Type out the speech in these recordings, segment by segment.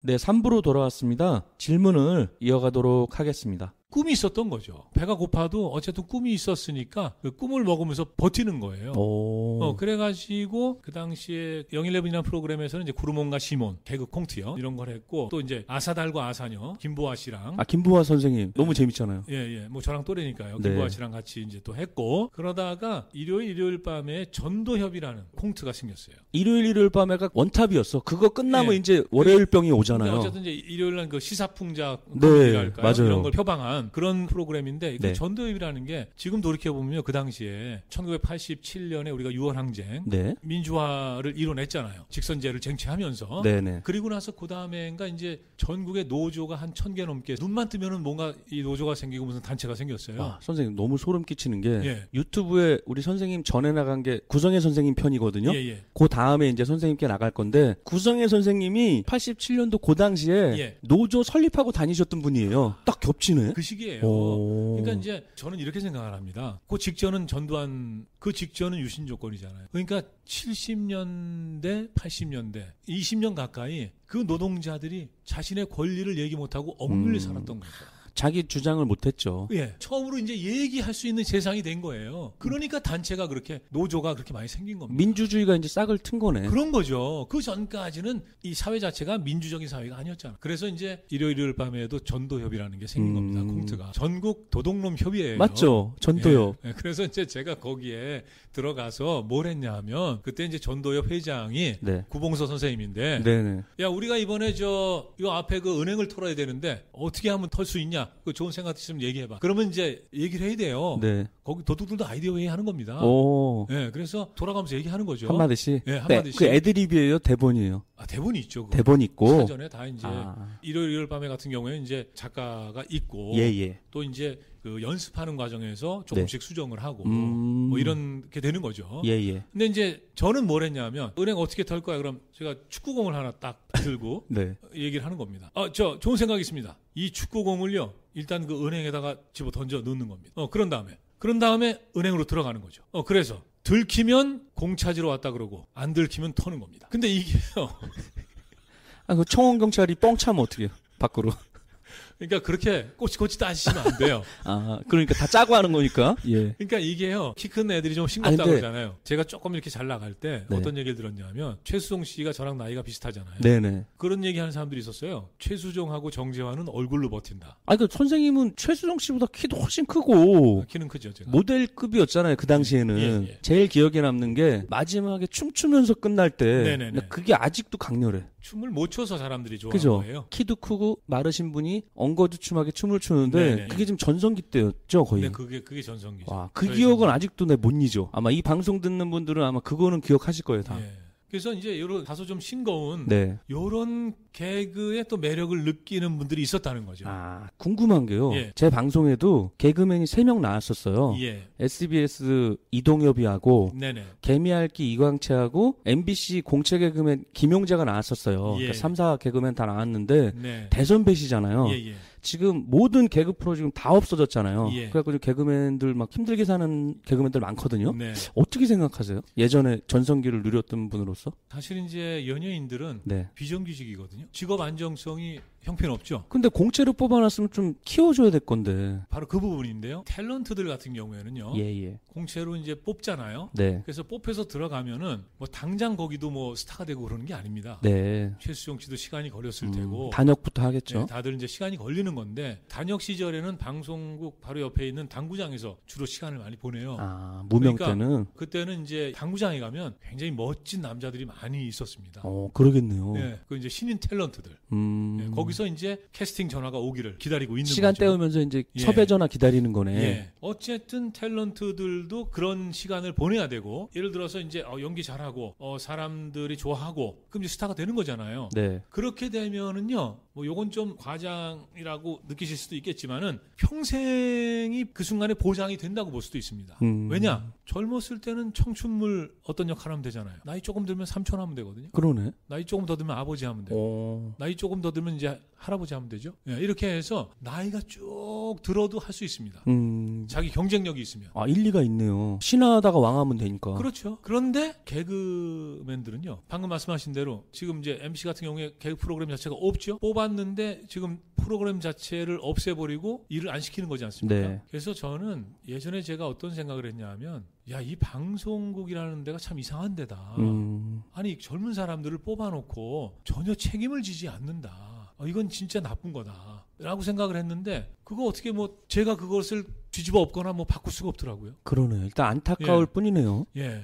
네, 3부로 돌아왔습니다. 질문을 이어가도록 하겠습니다. 꿈이 있었던 거죠. 배가 고파도 어쨌든 꿈이 있었으니까 그 꿈을 먹으면서 버티는 거예요. 그래가지고 그 당시에 영일레븐이라는 프로그램에서는 이제 구르몬과 시몬, 개그 콩트요 이런 걸 했고 또 이제 아사달과 아사녀, 김보아 씨랑 김보아 선생님 너무 재밌잖아요. 예, 뭐 저랑 또래니까요. 네. 김보아 씨랑 같이 이제 또 했고 그러다가 일요일 밤에 전도협이라는 콩트가 생겼어요. 일요일 밤에가 원탑이었어. 그거 끝나면 예. 이제 월요일병이 오잖아요. 어쨌든 이제 일요일날 그 시사풍자 네, 할까요? 맞아요. 이런 걸 표방한 그런 프로그램인데 그 네. 전도협이라는 게 지금 돌이켜보면요. 그 당시에 1987년에 우리가 6월 항쟁 네. 민주화를 이뤄냈잖아요. 직선제를 쟁취하면서. 네네. 그리고 나서 그 다음에인가 이제 전국의 노조가 한 1000개 넘게 눈만 뜨면은 뭔가 이 노조가 생기고 무슨 단체가 생겼어요. 선생님 너무 소름 끼치는 게 예. 유튜브에 우리 선생님 전에 나간 게 구성애 선생님 편이거든요. 예. 그 다음에 이제 선생님께 나갈 건데 구성애 선생님이 87년도 그 당시에 예. 노조 설립하고 다니셨던 분이에요. 딱 겹치네. 그 시기예요. 오. 그러니까 이제 저는 이렇게 생각을 합니다. 그 직전은 전두환, 그 직전은 유신 조건이잖아요. 그러니까 70년대, 80년대, 20년 가까이 그 노동자들이 자신의 권리를 얘기 못하고 억눌려 살았던 거죠. 자기 주장을 못했죠. 예. 처음으로 이제 얘기할 수 있는 세상이 된 거예요. 그러니까 단체가 그렇게, 노조가 그렇게 많이 생긴 겁니다. 민주주의가 이제 싹을 튼 거네. 그런 거죠. 그 전까지는 이 사회 자체가 민주적인 사회가 아니었잖아. 그래서 이제 일요일 밤에도 전도협이라는 게 생긴 겁니다. 콩트가. 전국 도둑놈 협의회예요. 맞죠. 전도협. 예. 그래서 이제 제가 거기에 들어가서 뭘 했냐 하면 그때 이제 전도협 회장이 네. 구봉서 선생님인데 네네. 야, 우리가 이번에 요 앞에 그 은행을 털어야 되는데 어떻게 하면 털 수 있냐? 그 좋은 생각 있으면 얘기해봐. 그러면 이제 얘기를 해야 돼요. 네. 거기 도둑들도 아이디어 회의 하는 겁니다. 오. 예, 그래서 돌아가면서 얘기하는 거죠. 한마디씩. 예, 한마디씩. 그 애드립이에요, 대본이에요. 대본이 있죠. 그거. 대본 있고. 사전에 다 이제 일요일 밤에 같은 경우에 이제 작가가 있고 예. 또 이제 그 연습하는 과정에서 조금씩 수정을 하고 뭐 이런 게 되는 거죠. 예. 근데 이제 저는 뭘 했냐면 은행 어떻게 털 거야? 그럼 제가 축구공을 하나 딱 들고 네. 얘기를 하는 겁니다. 저 좋은 생각이 있습니다. 이 축구공을요. 일단 그 은행에다가 집어 던져 넣는 겁니다. 그런 다음에 은행으로 들어가는 거죠. 그래서 들키면 공 찾으러 왔다 그러고 안 들키면 터는 겁니다. 근데 이게요. 그 청원경찰이 뻥 차면 어떻게 해요? 밖으로. 그러니까 그렇게 꼬치꼬치 따지시면 안 돼요. 그러니까 다 짜고 하는 거니까. 예. 그러니까 이게요. 키 큰 애들이 좀 싱겁다고 그러잖아요. 제가 조금 이렇게 잘 나갈 때 네. 어떤 얘기를 들었냐면 최수종 씨가 저랑 나이가 비슷하잖아요. 네네. 그런 얘기하는 사람들이 있었어요. 최수종하고 정재환은 얼굴로 버틴다. 그 선생님은 최수종 씨보다 키도 훨씬 크고 키는 크죠, 제가. 모델급이었잖아요. 그 당시에는. 예. 제일 기억에 남는 게 마지막에 춤추면서 끝날 때 네네네. 그게 아직도 강렬해. 춤을 못 춰서 사람들이 좋아하는 그죠? 거예요. 키도 크고 마르신 분이 엉거주춤하게 춤을 추는데 네네. 그게 지금 전성기 때였죠, 거의. 네, 그게 전성기죠. 와, 그 기억은 아직도 내 못 잊어. 아마 이 방송 듣는 분들은 아마 그거는 기억하실 거예요, 다. 예. 그래서 이제 이런 다소 좀 싱거운 네. 요런 개그의 또 매력을 느끼는 분들이 있었다는 거죠. 궁금한 게요. 예. 제 방송에도 개그맨이 3명 나왔었어요. 예. SBS 이동엽이하고 네네. 개미알기 이광채하고 MBC 공채 개그맨 김용재가 나왔었어요. 예. 그러니까 3, 4 개그맨 다 나왔는데 네. 대선배시잖아요. 예. 지금 모든 개그 프로 지금 다 없어졌잖아요. 예. 그래갖고 지금 개그맨들 막 힘들게 사는 개그맨들 많거든요. 네. 어떻게 생각하세요? 예전에 전성기를 누렸던 분으로서? 사실 이제 연예인들은 네. 비정규직이거든요. 직업 안정성이 형편없죠. 근데 공채로 뽑아놨으면 좀 키워줘야 될 건데. 바로 그 부분인데요. 탤런트들 같은 경우에는요. 예. 공채로 이제 뽑잖아요. 네. 그래서 뽑혀서 들어가면은 뭐 당장 거기도 뭐 스타가 되고 그러는 게 아닙니다. 네. 최수종 씨도 시간이 걸렸을 테고. 단역부터 하겠죠. 네, 다들 이제 시간이 걸리는 건데 단역 시절에는 방송국 바로 옆에 있는 당구장에서 주로 시간을 많이 보내요. 무명 그러니까 때는. 그때는 이제 당구장에 가면 굉장히 멋진 남자들이 많이 있었습니다. 그러겠네요. 네, 그 이제 신인 탤런트들. 네, 거기서 이제 캐스팅 전화가 오기를 기다리고 있는 시간 거죠. 때우면서 이제 예. 섭외 전화 기다리는 거네. 예. 어쨌든 탤런트들도 그런 시간을 보내야 되고 예를 들어서 이제 연기 잘하고 사람들이 좋아하고 그럼 이제 스타가 되는 거잖아요. 네. 그렇게 되면은요. 뭐 요건 좀 과장이라고 느끼실 수도 있겠지만은 평생이 그 순간에 보장이 된다고 볼 수도 있습니다. 왜냐? 젊었을 때는 청춘물 어떤 역할 하면 되잖아요. 나이 조금 들면 삼촌 하면 되거든요. 그러네. 나이 조금 더 들면 아버지 하면 되고 나이 조금 더 들면 이제 할아버지 하면 되죠. 예, 이렇게 해서 나이가 쭉 꼭 들어도 할 수 있습니다. 자기 경쟁력이 있으면. 아, 일리가 있네요. 신하다가 왕하면 되니까. 그렇죠. 그런데 개그맨들은요. 방금 말씀하신 대로 지금 이제 MC 같은 경우에 개그 프로그램 자체가 없죠. 뽑았는데 지금 프로그램 자체를 없애버리고 일을 안 시키는 거지 않습니까? 네. 그래서 저는 예전에 제가 어떤 생각을 했냐 하면 야, 이 방송국이라는 데가 참 이상한 데다. 아니 젊은 사람들을 뽑아놓고 전혀 책임을 지지 않는다. 이건 진짜 나쁜 거다. 라고 생각을 했는데 그거 어떻게 뭐 제가 그것을 뒤집어 엎거나 뭐 바꿀 수가 없더라고요. 그러네요. 일단 안타까울 예. 뿐이네요. 예.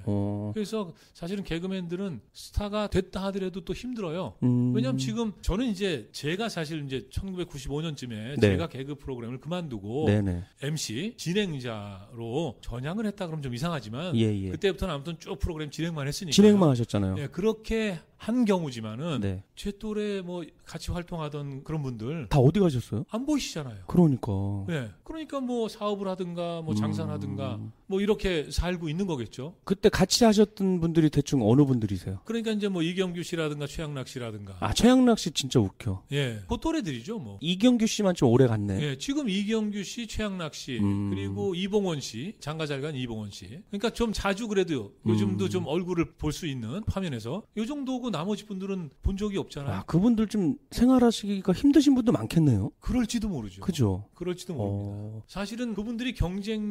그래서 사실은 개그맨들은 스타가 됐다 하더라도 또 힘들어요. 왜냐하면 지금 저는 이제 제가 사실 이제 1995년쯤에 네. 제가 개그 프로그램을 그만두고 네네. MC 진행자로 전향을 했다 그러면 좀 이상하지만 예. 그때부터는 아무튼 쭉 프로그램 진행만 했으니까. 진행만 하셨잖아요. 예, 그렇게 한 경우지만은 네. 제 또래 뭐 같이 활동하던 그런 분들 다 어디 가셨어요? 안 보이시잖아요. 그러니까. 네. 그러니까 뭐 사업을 하든가 뭐 장사를 하든가 뭐 이렇게 살고 있는 거겠죠. 그때 같이 하셨던 분들이 대충 어느 분들이세요? 그러니까 이제 뭐 이경규 씨라든가 최양락 씨라든가. 아, 최양락 씨 진짜 웃겨. 예. 그 또래들이죠, 뭐. 이경규 씨만 좀 오래 갔네. 예. 지금 이경규 씨, 최양락 씨, 그리고 이봉원 씨, 장가잘간 이봉원 씨. 그러니까 좀 자주 그래도 요즘도 좀 얼굴을 볼 수 있는 화면에서 요 정도고 나머지 분들은 본 적이 없잖아요. 아, 그분들 좀 생활하시기가 힘드신 분도 많겠네요. 그럴지도 모르죠. 그죠? 그럴지도 모릅니다. 사실은 그분들이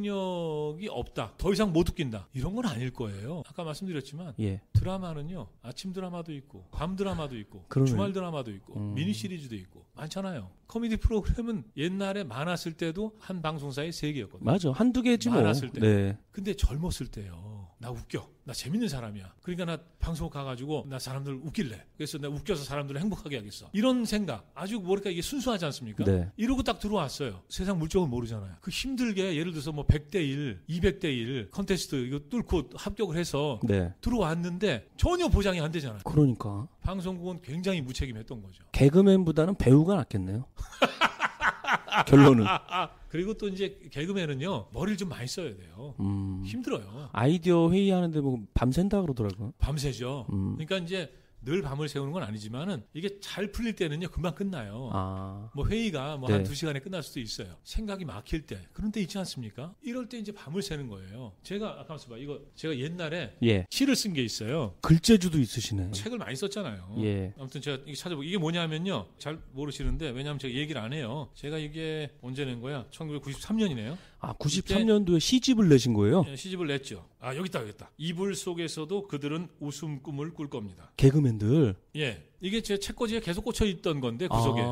경쟁력이 없다. 더 이상 못 웃긴다. 이런 건 아닐 거예요. 아까 말씀드렸지만 예. 드라마는요. 아침 드라마도 있고 밤 드라마도 있고 그러네. 주말 드라마도 있고 미니 시리즈도 있고 많잖아요. 코미디 프로그램은 옛날에 많았을 때도 한 방송사에 3개였거든요. 맞아. 한두 개지 뭐. 많았을 때. 네. 근데 젊었을 때요. 나 웃겨. 나 재밌는 사람이야. 그러니까 나 방송 가가지고 나 사람들 웃길래. 그래서 나 웃겨서 사람들을 행복하게 하겠어. 이런 생각. 아주 뭐랄까 이게 순수하지 않습니까? 네. 이러고 딱 들어왔어요. 세상 물정을 모르잖아요. 그 힘들게 예를 들어서 뭐 100대 1, 200대 1 컨테스트 이거 뚫고 합격을 해서 네. 들어왔는데 전혀 보장이 안 되잖아요. 그러니까. 방송국은 굉장히 무책임했던 거죠. 개그맨보다는 배우가 낫겠네요. 결론은. 그리고 또 이제 개그맨은요 머리를 좀 많이 써야 돼요. 힘들어요. 아이디어 회의하는데 뭐 밤샌다 그러더라고요. 밤새죠. 그러니까 이제 늘 밤을 새우는 건 아니지만은 이게 잘 풀릴 때는요 금방 끝나요. 아. 뭐 회의가 뭐 네. 한 2시간에 끝날 수도 있어요. 생각이 막힐 때 그런 때 있지 않습니까? 이럴 때 이제 밤을 새는 거예요. 제가 아까 말씀 이거 제가 옛날에 예. 시를 쓴 게 있어요. 글재주도 있으시네. 책을 많이 썼잖아요. 예. 아무튼 제가 이게 찾아보고 이게 뭐냐면요. 잘 모르시는데 왜냐하면 제가 얘기를 안 해요. 제가 이게 언제 낸 거야? 1993년이네요. 아, 93년도에 시집을 내신 거예요? 시집을 냈죠. 아 여기 있다. 이불 속에서도 그들은 웃음 꿈을 꿀 겁니다. 개그맨들. 예. 이게 제 책꽂이에 계속 꽂혀 있던 건데 구석에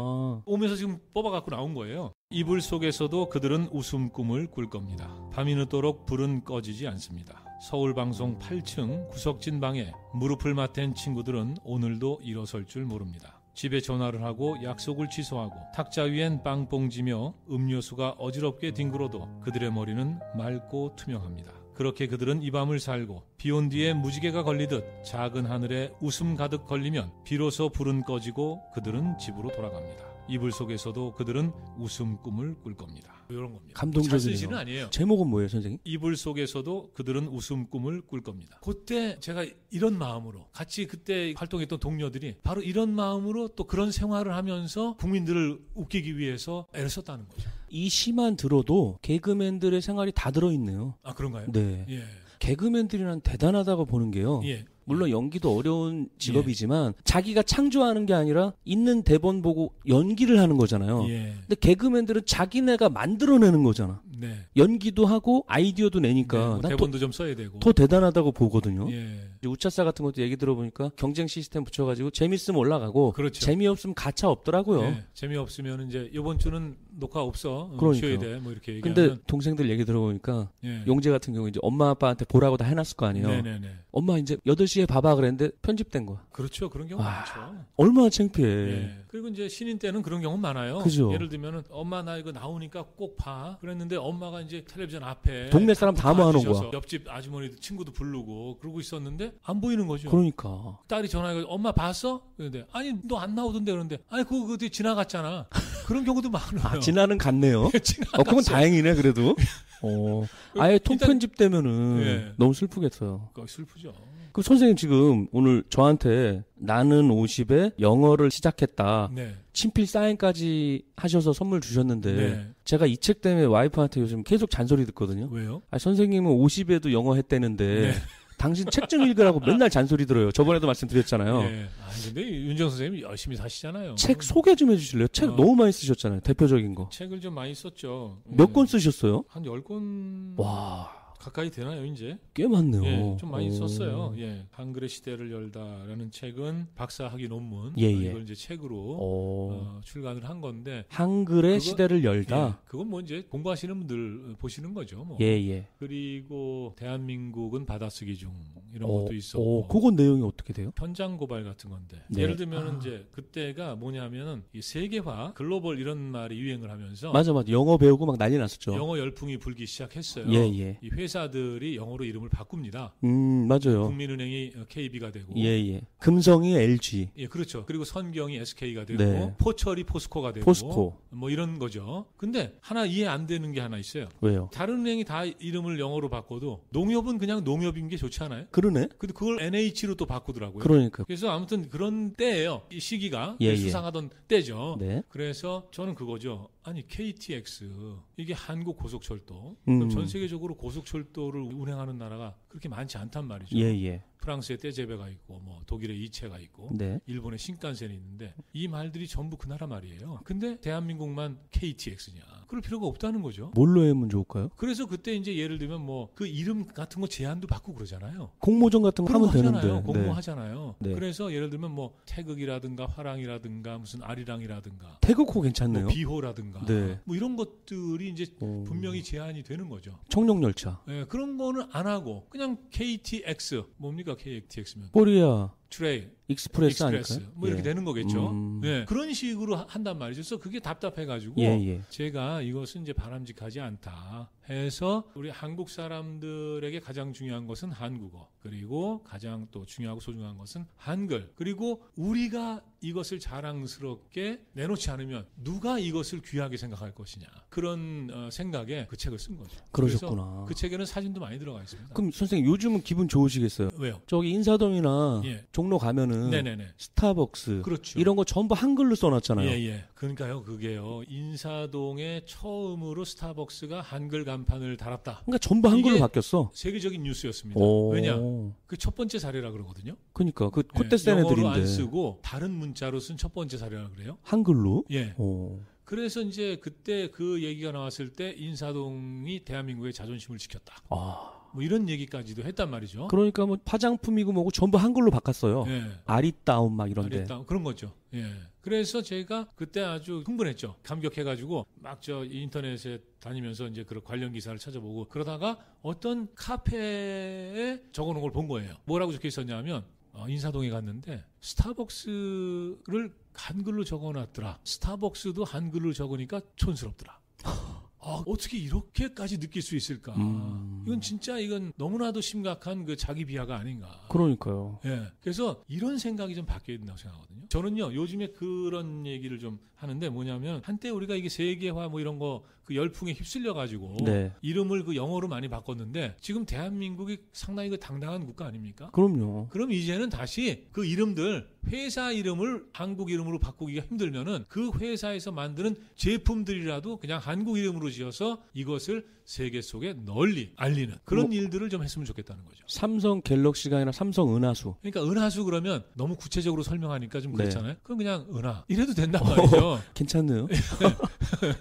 오면서 지금 뽑아갖고 나온 거예요. 이불 속에서도 그들은 웃음 꿈을 꿀 겁니다. 밤이 늦도록 불은 꺼지지 않습니다. 서울방송 8층 구석진 방에 무릎을 맞댄 친구들은 오늘도 일어설 줄 모릅니다. 집에 전화를 하고 약속을 취소하고 탁자 위엔 빵 봉지며 음료수가 어지럽게 뒹굴어도 그들의 머리는 맑고 투명합니다. 그렇게 그들은 이 밤을 살고 비온 뒤에 무지개가 걸리듯 작은 하늘에 웃음 가득 걸리면 비로소 불은 꺼지고 그들은 집으로 돌아갑니다. 이불 속에서도 그들은 웃음 꿈을 꿀 겁니다. 이런 겁니다. 감동적이네요. 잘 쓰시는 아니에요. 제목은 뭐예요, 선생님? 이불 속에서도 그들은 웃음 꿈을 꿀 겁니다. 그때 제가 이런 마음으로 같이 그때 활동했던 동료들이 바로 이런 마음으로 또 그런 생활을 하면서 국민들을 웃기기 위해서 애를 썼다는 거죠. 이 시만 들어도 개그맨들의 생활이 다 들어있네요. 아 그런가요? 네. 예. 개그맨들이란 대단하다고 보는 게요. 예. 물론 연기도 어려운 직업이지만 자기가 창조하는 게 아니라 있는 대본 보고 연기를 하는 거잖아요. 예. 근데 개그맨들은 자기네가 만들어내는 거잖아. 네. 연기도 하고 아이디어도 내니까 네, 뭐 난 대본도 좀 써야 되고. 더 대단하다고 보거든요. 예. 이제 우차사 같은 것도 얘기 들어보니까 경쟁 시스템 붙여가지고 재밌으면 올라가고 그렇죠. 재미없으면 가차 없더라고요. 예. 재미없으면 이제 이번 주는 녹화 없어. 그러니까요. 쉬어야 돼. 뭐 이렇게 근데 얘기하면. 동생들 얘기 들어보니까 예. 용재 같은 경우 이제 엄마 아빠한테 보라고 다 해놨을 거 아니에요. 네네네. 엄마 이제 8시에 봐봐 그랬는데 편집된 거야. 그렇죠. 그런 경우 아, 많죠. 얼마나 창피해. 예. 그리고 이제 신인 때는 그런 경우 많아요. 그죠. 예를 들면은 엄마 나 이거 나오니까 꼭 봐. 그랬는데 엄마가 이제 텔레비전 앞에 동네 사람 다 모아놓은 거야. 옆집 아주머니도 친구도 부르고 그러고 있었는데 안 보이는 거죠. 그러니까. 딸이 전화해서 엄마 봤어? 그런데 아니 너 안 나오던데 그런데 아니 그거 뒤에 지나갔잖아. 그런 경우도 많아요. 아, 지나는 갔네요. 지나갔어요. 그건 다행이네 그래도. 아예 일단- 통편집 되면은 예. 너무 슬프겠어요. 그거 슬프죠. 그 선생님 지금 오늘 저한테 나는 50에 영어를 시작했다. 네. 친필 사인까지 하셔서 선물 주셨는데 네. 제가 이 책 때문에 와이프한테 요즘 계속 잔소리 듣거든요. 왜요? 선생님은 50에도 영어 했다는데 네. 당신 책 좀 읽으라고 맨날 잔소리 들어요. 저번에도 말씀드렸잖아요. 네. 근데 윤정 선생님이 열심히 사시잖아요. 책 소개 좀 해주실래요? 책 너무 많이 쓰셨잖아요. 대표적인 거. 책을 좀 많이 썼죠. 몇 권 쓰셨어요? 한 10권 와. 가까이 되나요, 이제? 꽤 많네요. 예, 좀 많이 썼어요. 예. 한글의 시대를 열다라는 책은 박사학위 논문. 예. 이걸 이제 책으로 출간을 한 건데. 한글의 시대를 열다. 예, 그건 뭐 이제 공부하시는 분들 보시는 거죠. 뭐. 예. 그리고 대한민국은 받아쓰기 중 이런 것도 있었고. 그건 내용이 어떻게 돼요? 현장 고발 같은 건데. 네. 예를 들면 이제 그때가 뭐냐면은 이 세계화, 글로벌 이런 말이 유행을 하면서. 맞아. 영어 배우고 막 난리 났었죠. 영어 열풍이 불기 시작했어요. 예. 이 회사들이 영어로 이름을 바꿉니다. 맞아요. 국민은행이 KB가 되고. 예. 금성이 LG. 예, 그렇죠. 그리고 선경이 SK가 되고, 네. 포철이 포스코가 되고, 포스코. 뭐 이런 거죠. 근데 하나 이해 안 되는 게 하나 있어요. 왜요? 다른 은행이 다 이름을 영어로 바꿔도 농협은 그냥 농협인 게 좋지 않아요? 그러네. 근데 그걸 NH로 또 바꾸더라고요. 그러니까. 그래서 아무튼 그런 때예요. 이 시기가 예. 수상하던 때죠. 네. 그래서 저는 그거죠. 아니 KTX 이게 한국 고속철도. 그럼 전 세계적으로 고속철도를 운행하는 나라가 그렇게 많지 않단 말이죠. 예. 프랑스에 떼제베가 있고 뭐 독일에 이체가 있고 네. 일본에 신칸센이 있는데 이 말들이 전부 그 나라 말이에요. 근데 대한민국만 KTX냐? 그럴 필요가 없다는 거죠. 뭘로 하면 좋을까요? 그래서 그때 이제 예를 들면 뭐 그 이름 같은 거 제한도 받고 그러잖아요. 공모전 같은 거 하면 되는데. 공모하잖아요. 네. 그래서 예를 들면 뭐 태극이라든가 화랑이라든가 무슨 아리랑이라든가 태극호 괜찮네요. 뭐 비호라든가 네. 뭐 이런 것들이 이제 분명히 제한이 되는 거죠. 청룡열차. 네, 그런 거는 안 하고 그냥 KTX 뭡니까 KTX면 코리아 트레이 익스프레스 아닐까요? 뭐 이렇게 되는 거겠죠. 예. 그런 식으로 한단 말이죠. 그래서 그게 답답해가지고 제가 이것은 이제 바람직하지 않다 해서 우리 한국 사람들에게 가장 중요한 것은 한국어, 그리고 가장 또 중요하고 소중한 것은 한글, 그리고 우리가 이것을 자랑스럽게 내놓지 않으면 누가 이것을 귀하게 생각할 것이냐, 그런 생각에 그 책을 쓴 거죠. 그러셨구나. 그래서 그 책에는 사진도 많이 들어가 있습니다. 그럼 선생님 요즘은 기분 좋으시겠어요? 왜요? 저기 인사동이나 종로 가면은 스타벅스 그렇죠. 이런 거 전부 한글로 써놨잖아요. 예. 그러니까요, 그게요. 인사동에 처음으로 스타벅스가 한글 간판을 달았다. 그러니까 전부 한글로 바뀌었어. 세계적인 뉴스였습니다. 왜냐? 그 첫 번째 사례라 그러거든요. 그러니까 그 콧대 센 애들인데. 영어로 안 쓰고 다른 문자로 쓴 첫 번째 사례라 그래요. 한글로? 예. 그래서 이제 그때 그 얘기가 나왔을 때 인사동이 대한민국의 자존심을 지켰다. 뭐 이런 얘기까지도 했단 말이죠. 그러니까 뭐 화장품이고 뭐고 전부 한글로 바꿨어요. 아리따움 막 이런데. 아리따움 그런 거죠. 예. 그래서 제가 그때 아주 흥분했죠. 감격해가지고 막 저 인터넷에 다니면서 이제 그런 관련 기사를 찾아보고 그러다가 어떤 카페에 적어놓은 걸 본 거예요. 뭐라고 적혀 있었냐면 인사동에 갔는데 스타벅스를 한글로 적어놨더라. 스타벅스도 한글로 적으니까 촌스럽더라. 어떻게 이렇게까지 느낄 수 있을까? 이건 진짜 이건 너무나도 심각한 그 자기 비하가 아닌가. 그러니까요. 예. 그래서 이런 생각이 좀 바뀌어야 된다고 생각하거든요. 저는요, 요즘에 그런 얘기를 좀 하는데 뭐냐면 한때 우리가 이게 세계화 뭐 이런 거 그 열풍에 휩쓸려 가지고 이름을 그 영어로 많이 바꿨는데 지금 대한민국이 상당히 그 당당한 국가 아닙니까? 그럼요. 그럼 이제는 다시 그 이름들 회사 이름을 한국 이름으로 바꾸기가 힘들면은 그 회사에서 만드는 제품들이라도 그냥 한국 이름으로 지어서 이것을 세계 속에 널리 알리는 그런 일들을 좀 했으면 좋겠다는 거죠. 삼성 갤럭시가 아니라 삼성 은하수. 그러니까 은하수 그러면 너무 구체적으로 설명하니까 좀 그렇잖아요. 그럼 그냥 은하 이래도 된단 말이죠. 괜찮네요.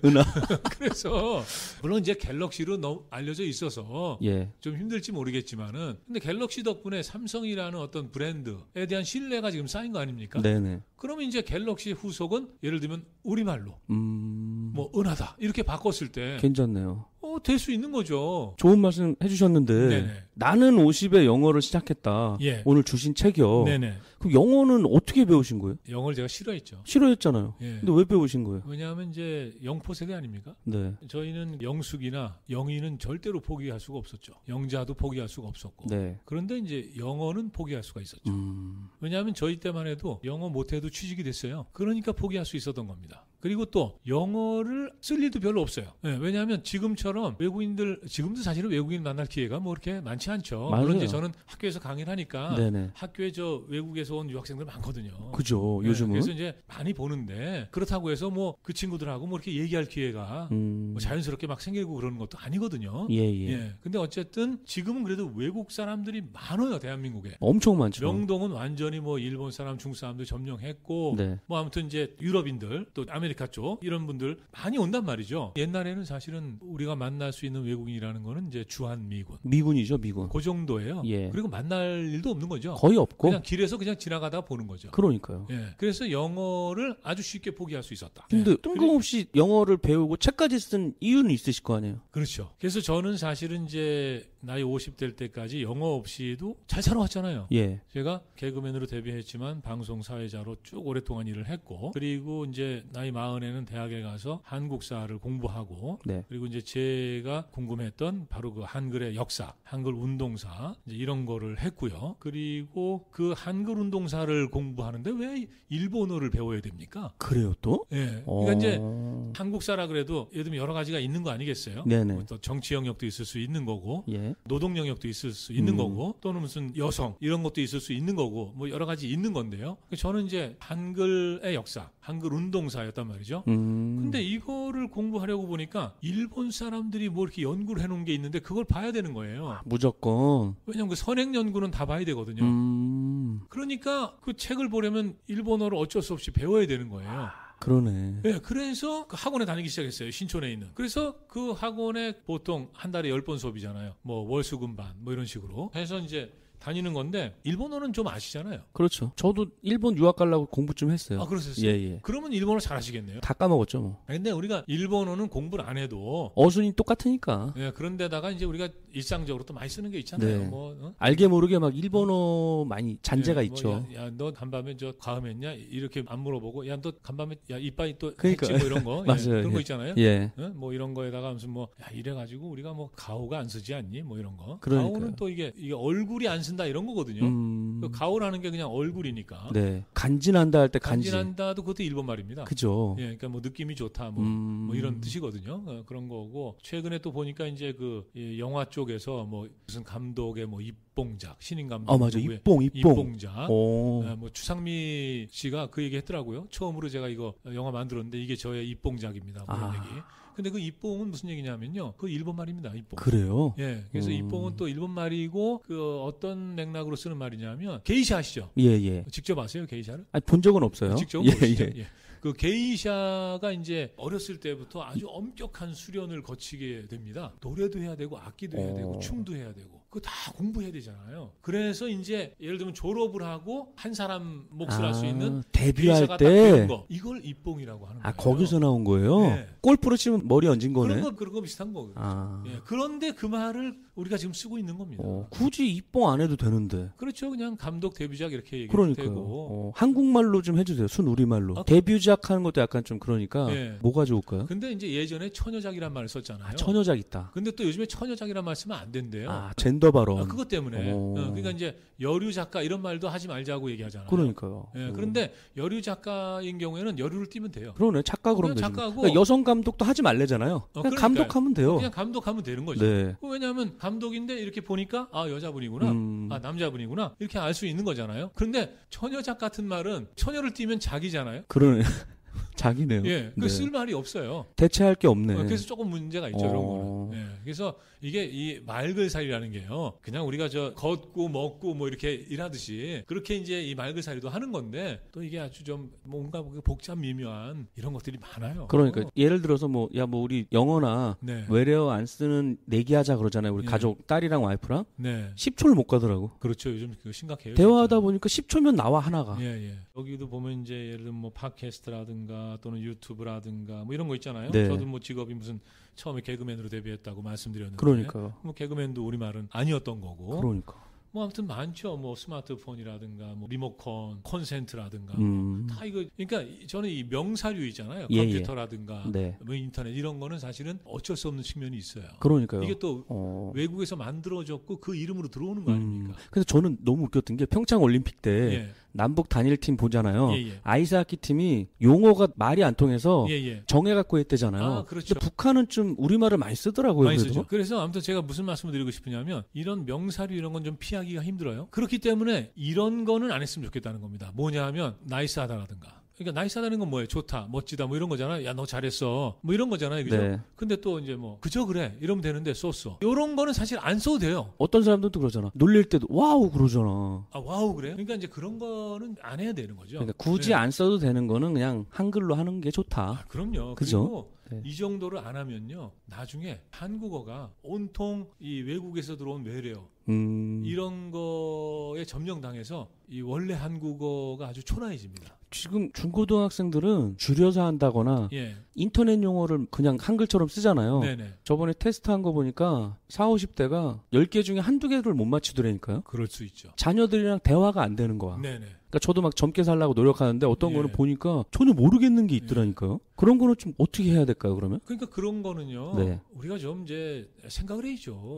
은하. 그래서 물론 이제 갤럭시로 너무 알려져 있어서 좀 힘들지 모르겠지만은 근데 갤럭시 덕분에 삼성이라는 어떤 브랜드에 대한 신뢰가 지금 쌓인 거 아닙니까? 네네. 그러면 이제 갤럭시 후속은 예를 들면 우리말로 뭐 은하다 이렇게 바꿨을 때 괜찮네요. 될 수 있는 거죠. 좋은 말씀 해주셨는데 나는 50에 영어를 시작했다. 오늘 주신 책이요. 그럼 영어는 어떻게 배우신 거예요? 영어를 제가 싫어했죠. 싫어했잖아요. 근데 왜 배우신 거예요? 왜냐하면 이제 영포 세대 아닙니까? 네. 저희는 영숙이나 영희는 절대로 포기할 수가 없었죠. 영자도 포기할 수가 없었고. 그런데 이제 영어는 포기할 수가 있었죠. 왜냐하면 저희 때만 해도 영어 못해도 취직이 됐어요. 그러니까 포기할 수 있었던 겁니다. 그리고 또 영어를 쓸 일도 별로 없어요. 네, 왜냐하면 지금처럼 외국인들 지금도 사실은 외국인 만날 기회가 뭐 그렇게 많지 않죠. 맞아요. 물론 이제 저는 학교에서 강의를 하니까 네네. 학교에 저 외국에서 온 유학생들 많거든요. 그죠. 네, 요즘은. 그래서 이제 많이 보는데 그렇다고 해서 뭐 그 친구들하고 뭐 이렇게 얘기할 기회가 뭐 자연스럽게 막 생기고 그러는 것도 아니거든요. 예. 근데 어쨌든 지금은 그래도 외국 사람들이 많아요, 대한민국에. 엄청 많죠. 명동은 완전히 뭐 일본 사람, 중국 사람들 점령했고, 네. 뭐 아무튼 이제 유럽인들 또 아메리카 쪽 이런 분들 많이 온단 말이죠. 옛날에는 사실은 우리가 만날 수 있는 외국인이라는 거는 이제 주한미군. 미군이죠, 미군. 그 정도예요. 예. 그리고 만날 일도 없는 거죠. 거의 없고. 그냥 길에서 그냥 지나가다 보는 거죠. 그러니까요. 예. 그래서 영어를 아주 쉽게 포기할 수 있었다. 근데 뜬금없이 영어를 배우고 책까지 쓴 이유는 있으실 거 아니에요. 그렇죠. 그래서 저는 사실은 이제 나이 50될 때까지 영어 없이도 잘 살아왔잖아요. 예. 제가 개그맨으로 데뷔했지만 방송 사회자로 쭉 오랫동안 일을 했고, 그리고 이제 나이 40에는 대학에 가서 한국사를 공부하고, 네. 그리고 이제 제가 궁금했던 바로 그 한글의 역사, 한글 운동사 이제 이런 거를 했고요. 그리고 그 한글 운동사를 공부하는데 왜 일본어를 배워야 됩니까? 그래요 또? 예. 그러니까 이제 한국사라 그래도 예를 들면 여러 가지가 있는 거 아니겠어요? 네네. 뭐 또 정치 영역도 있을 수 있는 거고, 예. 노동 영역도 있을 수 있는 거고, 또는 무슨 여성 이런 것도 있을 수 있는 거고, 뭐 여러 가지 있는 건데요. 저는 이제 한글의 역사, 한글 운동사였단 말이죠. 근데 이거를 공부하려고 보니까 일본 사람들이 뭐 이렇게 연구를 해놓은 게 있는데 그걸 봐야 되는 거예요. 무조건. 왜냐하면 그 선행 연구는 다 봐야 되거든요. 그러니까 그 책을 보려면 일본어를 어쩔 수 없이 배워야 되는 거예요. 그러네. 네, 그래서 그 학원에 다니기 시작했어요. 신촌에 있는. 그래서 그 학원에 보통 한 달에 10번 수업이잖아요. 뭐 월수금반 뭐 이런 식으로 해서 이제 다니는 건데 일본어는 좀 아시잖아요. 그렇죠. 저도 일본 유학 가려고 공부 좀 했어요. 아, 그러셨어요? 예. 그러면 일본어 잘하시겠네요. 다 까먹었죠, 뭐. 근데 우리가 일본어는 공부를 안 해도 어순이 똑같으니까. 예, 그런데다가 이제 우리가 일상적으로 또 많이 쓰는 게 있잖아요. 네. 뭐 알게 모르게 막 일본어 많이 잔재가 뭐 있죠. 야, 너 간밤에 저 과음했냐? 이렇게 안 물어보고, 야, 너 간밤에 야 이빨이 또 그러니까. 했지? 뭐 이런 거. 맞아요. 그런 거 있잖아요. 예. 뭐 이런 거에다가 무슨 뭐 야, 이래가지고 우리가 뭐 가오가 안 쓰지 않니? 뭐 이런 거. 그러니까요. 가오는 또 이게 얼굴이 안 쓴다 이런 거거든요. 그 가오라는 게 그냥 얼굴이니까. 네. 간지난다 할 때 간지. 간지난다도 그것도 일본 말입니다. 그죠. 예, 그러니까 뭐 느낌이 좋다 뭐 이런 뜻이거든요. 그런 거고 최근에 또 보니까 이제 그 영화 쪽에서 뭐 무슨 감독의 뭐 입봉작 신인 감독. 맞아. 입봉작. 뭐 추상미 씨가 그 얘기 했더라고요. 처음으로 제가 이거 영화 만들었는데 이게 저의 입봉작입니다. 뭐 이런 얘기. 근데 그 입봉은 무슨 얘기냐면요. 그 일본 말입니다. 입봉. 그래요? 예. 그래서 입봉은 또 일본 말이고 그 어떤 맥락으로 쓰는 말이냐면 게이샤 아시죠? 예. 직접 아세요, 게이샤를? 아니, 본 적은 없어요. 직접 모르시죠? 예. 그 게이샤가 이제 어렸을 때부터 아주 엄격한 수련을 거치게 됩니다. 노래도 해야 되고 악기도 해야 되고 춤도 해야 되고 그거 다 공부해야 되잖아요. 그래서 이제 예를 들면 졸업을 하고 한 사람 몫을 할 수 있는 데뷔할 때 배운 거 이걸 입봉이라고 하는 거예요. 거기서 나온 거예요? 네. 골프로 치면 머리 얹은 거네. 그런 거 비슷한 거거든요. 예. 그런데 그 말을 우리가 지금 쓰고 있는 겁니다. 굳이 입봉 안 해도 되는데. 그렇죠. 그냥 감독 데뷔작 이렇게 얘기해도 되고. 한국말로 좀 해주세요. 순우리말로. 데뷔작 하는 것도 약간 좀 그러니까 뭐가 좋을까요? 근데 이제 예전에 처녀작이란 말을 썼잖아요. 처녀작 있다. 근데 또 요즘에 처녀작이란 말 쓰면 안 된대요. 젠더 발언. 그것 때문에. 그러니까 이제 여류 작가 이런 말도 하지 말자고 얘기하잖아요. 그러니까요. 그런데 여류 작가인 경우에는 여류를 띄면 돼요. 그러네. 작가 그러면 되죠. 작가고 여성 감독도 하지 말래잖아요. 그냥 감독하면 돼요. 그냥 감독하면 되는 거죠. 네. 왜냐하면 감독인데 이렇게 보니까 여자분이구나. 남자분이구나. 이렇게 알 수 있는 거잖아요. 그런데 처녀작 같은 말은 처녀를 띄면 자기잖아요. 그러네. 자기네요. 예, 쓸 말이 없어요. 대체할 게 없네. 그래서 조금 문제가 있죠, 이런 거는. 예, 그래서 이게 이 말글살이라는 게요, 그냥 우리가 저 걷고 먹고 뭐 이렇게 일하듯이 그렇게 이제 이 말글살이도 하는 건데 또 이게 아주 좀 뭔가 복잡 미묘한 이런 것들이 많아요. 그러니까 예를 들어서 뭐 우리 영어나 외래어 안 쓰는 내기하자 그러잖아요. 우리 가족 딸이랑 와이프랑 10초를 못 가더라고. 그렇죠, 요즘 그거 심각해요. 대화하다 진짜. 보니까 10초면 나와 하나가. 예. 여기도 보면 이제 예를 들면 뭐 팟캐스트라든가 또는 유튜브라든가 뭐 이런 거 있잖아요. 네. 저도 뭐 직업이 무슨 처음에 개그맨으로 데뷔했다고 말씀드렸는데, 그러니까요. 뭐 개그맨도 우리 말은 아니었던 거고. 그러니까. 뭐 아무튼 많죠. 뭐 스마트폰이라든가 뭐 리모컨, 콘센트라든가 다 이거. 그러니까 저는 이 명사류 있잖아요. 컴퓨터라든가 뭐 인터넷 이런 거는 사실은 어쩔 수 없는 측면이 있어요. 그러니까요. 이게 또 외국에서 만들어졌고 그 이름으로 들어오는 거 아닙니까? 그래서 저는 너무 웃겼던 게 평창 올림픽 때 남북 단일팀 보잖아요. 아이스하키 팀이 용어가 말이 안 통해서 정해갖고 했대잖아요. 그렇죠. 근데 북한은 좀 우리말을 많이 쓰더라고요. 많이 쓰죠. 그래서 아무튼 제가 무슨 말씀을 드리고 싶으냐면 이런 명사류 이런 건 좀 피하기가 힘들어요. 그렇기 때문에 이런 거는 안 했으면 좋겠다는 겁니다. 뭐냐 하면 나이스하다라든가. 그러니까 나이스하다는 건 뭐예요? 좋다, 멋지다, 뭐 이런 거잖아요. 야, 너 잘했어, 뭐 이런 거잖아요, 그죠? 네. 근데 또 이제 뭐 그저 그래 이러면 되는데 썼어. 이런 거는 사실 안 써도 돼요. 어떤 사람들도 그러잖아. 놀릴 때도 와우 그러잖아. 와우 그래요? 그러니까 이제 그런 거는 안 해야 되는 거죠. 그러니까 굳이 안 써도 되는 거는 그냥 한글로 하는 게 좋다. 그럼요. 그죠? 그리고 이 정도를 안 하면요, 나중에 한국어가 온통 이 외국에서 들어온 외래어 이런 거에 점령당해서 이 원래 한국어가 아주 초라해집니다. 지금 중고등학생들은 줄여서 한다거나 인터넷 용어를 그냥 한글처럼 쓰잖아요. 네네. 저번에 테스트한 거 보니까 40, 50대가 10개 중에 한두 개를 못 맞추더라니까요. 그럴 수 있죠. 자녀들이랑 대화가 안 되는 거야. 네네. 그러니까 저도 막 젊게 살려고 노력하는데 어떤 거는 보니까 전혀 모르겠는 게 있더라니까요. 그런 거는 좀 어떻게 해야 될까요, 그러면? 그러니까 그런 거는요. 우리가 좀 이제 생각을 해야죠.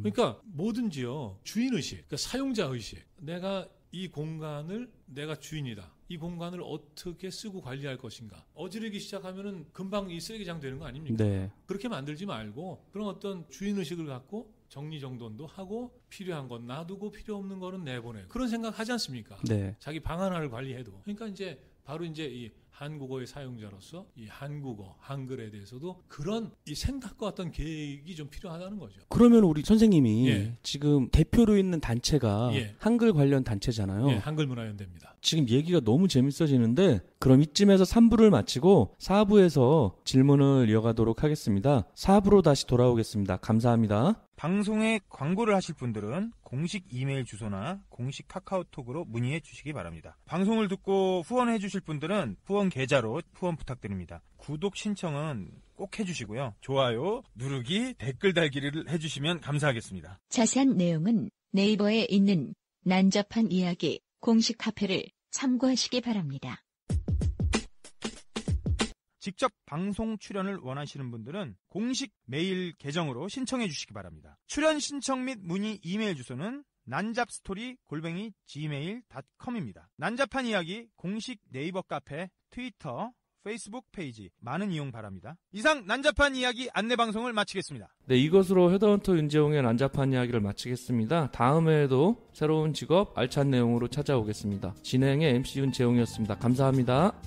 그러니까 뭐든지요. 주인의식, 그러니까 사용자의식. 내가 이 공간을 내가 주인이다. 이 공간을 어떻게 쓰고 관리할 것인가. 어지르기 시작하면은 금방 이 쓰레기장 되는 거 아닙니까? 네. 그렇게 만들지 말고 그런 어떤 주인의식을 갖고 정리정돈도 하고 필요한 건 놔두고 필요 없는 거는 내보내고 그런 생각 하지 않습니까? 네. 자기 방 하나를 관리해도. 그러니까 이제 바로 이제 이 한국어의 사용자로서 이 한국어, 한글에 대해서도 그런 이 생각과 어떤 계획이 좀 필요하다는 거죠. 그러면 우리 선생님이 지금 대표로 있는 단체가 한글 관련 단체잖아요. 한글문화연대입니다. 지금 얘기가 너무 재밌어지는데 그럼 이쯤에서 3부를 마치고 4부에서 질문을 이어가도록 하겠습니다. 4부로 다시 돌아오겠습니다. 감사합니다. 방송에 광고를 하실 분들은 공식 이메일 주소나 공식 카카오톡으로 문의해 주시기 바랍니다. 방송을 듣고 후원해 주실 분들은 후원 계좌로 후원 부탁드립니다. 구독 신청은 꼭 해주시고요. 좋아요, 누르기, 댓글 달기를 해주시면 감사하겠습니다. 자세한 내용은 네이버에 있는 난잡한 이야기 공식 카페를 참고하시기 바랍니다. 직접 방송 출연을 원하시는 분들은 공식 메일 계정으로 신청해 주시기 바랍니다. 출연 신청 및 문의 이메일 주소는 난잡스토리@gmail.com입니다. 난잡한 이야기 공식 네이버 카페, 트위터, 페이스북 페이지 많은 이용 바랍니다. 이상 난잡한 이야기 안내방송을 마치겠습니다. 네, 이것으로 헤드헌터 윤재홍의 난잡한 이야기를 마치겠습니다. 다음에도 새로운 직업 알찬 내용으로 찾아오겠습니다. 진행의 MC 윤재홍이었습니다. 감사합니다.